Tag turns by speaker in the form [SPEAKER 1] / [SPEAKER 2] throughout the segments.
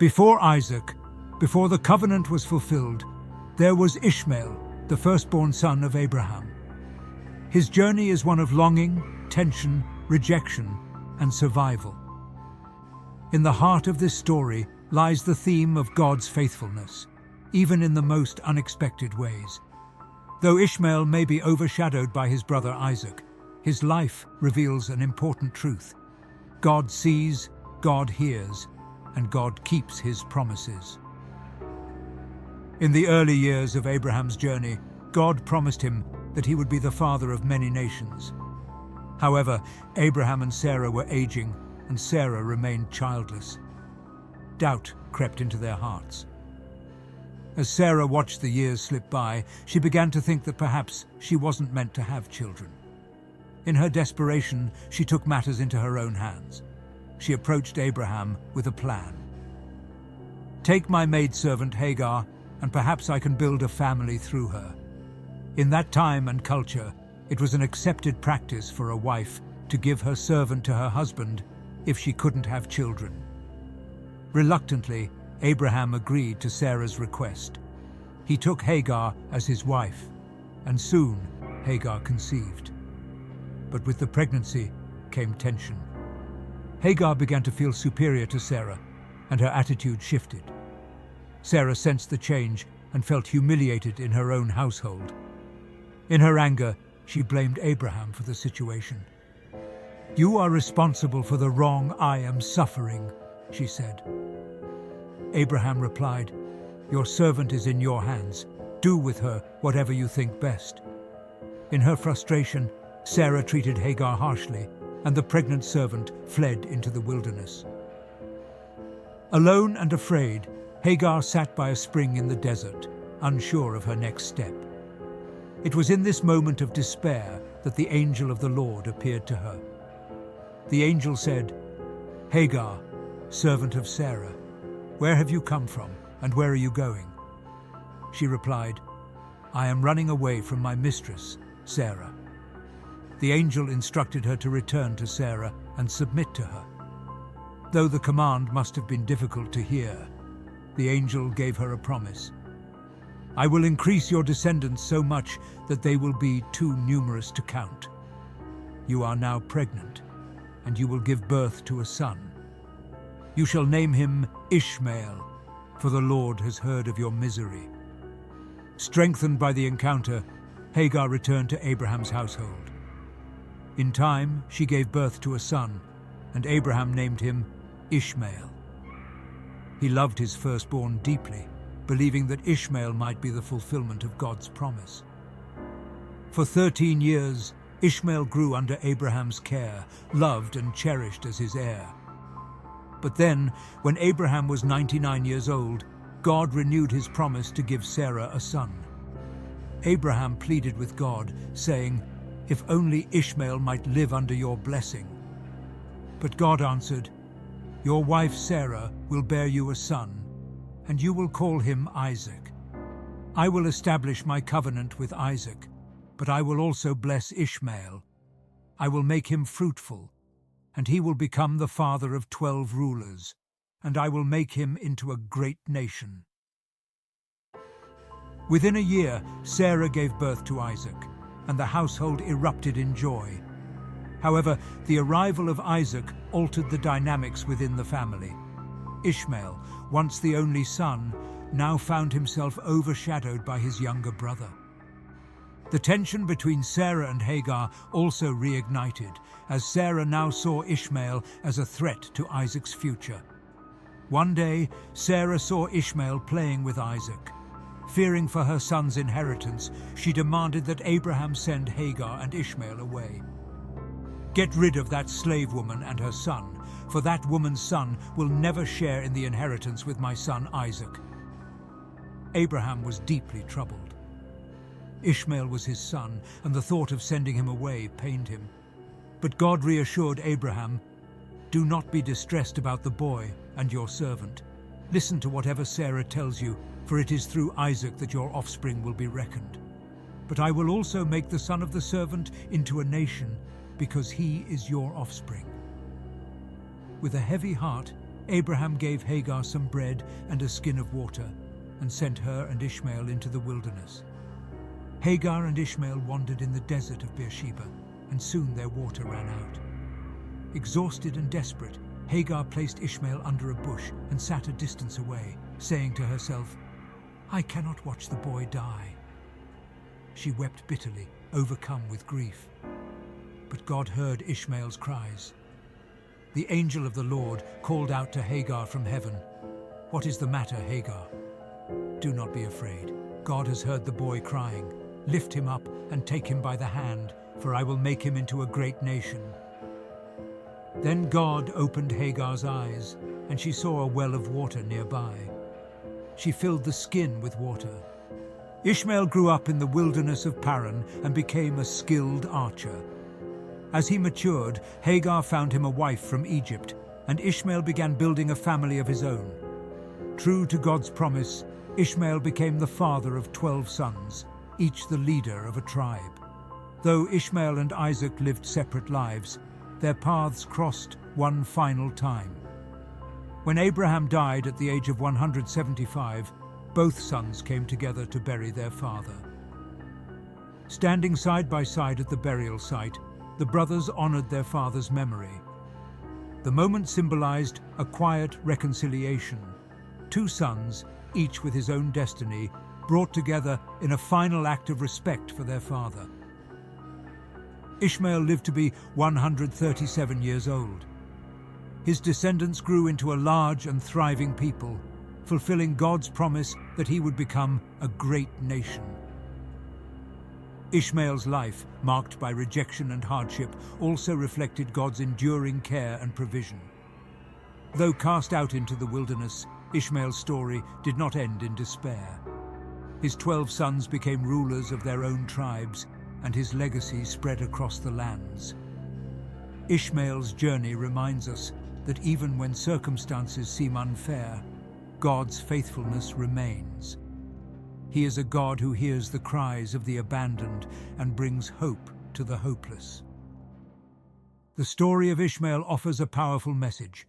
[SPEAKER 1] Before Isaac, before the covenant was fulfilled, there was Ishmael, the firstborn son of Abraham. His journey is one of longing, tension, rejection, and survival. In the heart of this story lies the theme of God's faithfulness, even in the most unexpected ways. Though Ishmael may be overshadowed by his brother Isaac, his life reveals an important truth. God sees, God hears, and God keeps his promises. In the early years of Abraham's journey, God promised him that he would be the father of many nations. However, Abraham and Sarah were aging, and Sarah remained childless. Doubt crept into their hearts. As Sarah watched the years slip by, she began to think that perhaps she wasn't meant to have children. In her desperation, she took matters into her own hands. She approached Abraham with a plan. "Take my maidservant Hagar, and perhaps I can build a family through her." In that time and culture, it was an accepted practice for a wife to give her servant to her husband if she couldn't have children. Reluctantly, Abraham agreed to Sarah's request. He took Hagar as his wife, and soon Hagar conceived. But with the pregnancy came tension. Hagar began to feel superior to Sarah, and her attitude shifted. Sarah sensed the change and felt humiliated in her own household. In her anger, she blamed Abraham for the situation. "You are responsible for the wrong I am suffering," she said. Abraham replied, "Your servant is in your hands. Do with her whatever you think best." In her frustration, Sarah treated Hagar harshly, and the pregnant servant fled into the wilderness. Alone and afraid, Hagar sat by a spring in the desert, unsure of her next step. It was in this moment of despair that the angel of the Lord appeared to her. The angel said, "Hagar, servant of Sarah, where have you come from, and where are you going?" She replied, "I am running away from my mistress, Sarah." The angel instructed her to return to Sarah and submit to her. Though the command must have been difficult to hear, the angel gave her a promise. "I will increase your descendants so much that they will be too numerous to count. You are now pregnant, and you will give birth to a son. You shall name him Ishmael, for the Lord has heard of your misery." Strengthened by the encounter, Hagar returned to Abraham's household. In time, she gave birth to a son, and Abraham named him Ishmael. He loved his firstborn deeply, believing that Ishmael might be the fulfillment of God's promise. For 13 years, Ishmael grew under Abraham's care, loved and cherished as his heir. But then, when Abraham was 99 years old, God renewed his promise to give Sarah a son. Abraham pleaded with God, saying, "If only Ishmael might live under your blessing." But God answered, "Your wife Sarah will bear you a son, and you will call him Isaac. I will establish my covenant with Isaac, but I will also bless Ishmael. I will make him fruitful, and he will become the father of 12 rulers, and I will make him into a great nation." Within a year, Sarah gave birth to Isaac, and the household erupted in joy. However, the arrival of Isaac altered the dynamics within the family. Ishmael, once the only son, now found himself overshadowed by his younger brother. The tension between Sarah and Hagar also reignited, as Sarah now saw Ishmael as a threat to Isaac's future. One day, Sarah saw Ishmael playing with Isaac. Fearing for her son's inheritance, she demanded that Abraham send Hagar and Ishmael away. "Get rid of that slave woman and her son, for that woman's son will never share in the inheritance with my son Isaac." Abraham was deeply troubled. Ishmael was his son, and the thought of sending him away pained him. But God reassured Abraham, "Do not be distressed about the boy and your servant. Listen to whatever Sarah tells you, for it is through Isaac that your offspring will be reckoned. But I will also make the son of the servant into a nation, because he is your offspring." With a heavy heart, Abraham gave Hagar some bread and a skin of water and sent her and Ishmael into the wilderness. Hagar and Ishmael wandered in the desert of Beersheba, and soon their water ran out. Exhausted and desperate, Hagar placed Ishmael under a bush and sat a distance away, saying to herself, "I cannot watch the boy die." She wept bitterly, overcome with grief. But God heard Ishmael's cries. The angel of the Lord called out to Hagar from heaven, "What is the matter, Hagar? Do not be afraid. God has heard the boy crying. Lift him up and take him by the hand, for I will make him into a great nation." Then God opened Hagar's eyes, and she saw a well of water nearby. She filled the skin with water. Ishmael grew up in the wilderness of Paran and became a skilled archer. As he matured, Hagar found him a wife from Egypt, and Ishmael began building a family of his own. True to God's promise, Ishmael became the father of 12 sons, each the leader of a tribe. Though Ishmael and Isaac lived separate lives, their paths crossed one final time. When Abraham died at the age of 175, both sons came together to bury their father. Standing side by side at the burial site, the brothers honored their father's memory. The moment symbolized a quiet reconciliation. Two sons, each with his own destiny, brought together in a final act of respect for their father. Ishmael lived to be 137 years old. His descendants grew into a large and thriving people, fulfilling God's promise that he would become a great nation. Ishmael's life, marked by rejection and hardship, also reflected God's enduring care and provision. Though cast out into the wilderness, Ishmael's story did not end in despair. His 12 sons became rulers of their own tribes, and his legacy spread across the lands. Ishmael's journey reminds us that even when circumstances seem unfair, God's faithfulness remains. He is a God who hears the cries of the abandoned and brings hope to the hopeless. The story of Ishmael offers a powerful message.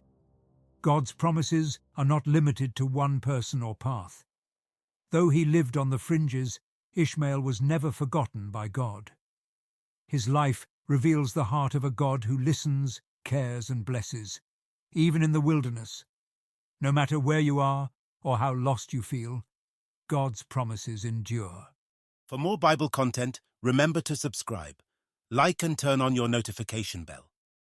[SPEAKER 1] God's promises are not limited to one person or path. Though he lived on the fringes, Ishmael was never forgotten by God. His life reveals the heart of a God who listens, cares, and blesses, even in the wilderness. No matter where you are or how lost you feel, God's promises endure.
[SPEAKER 2] For more Bible content, remember to subscribe, like and turn on your notification bell.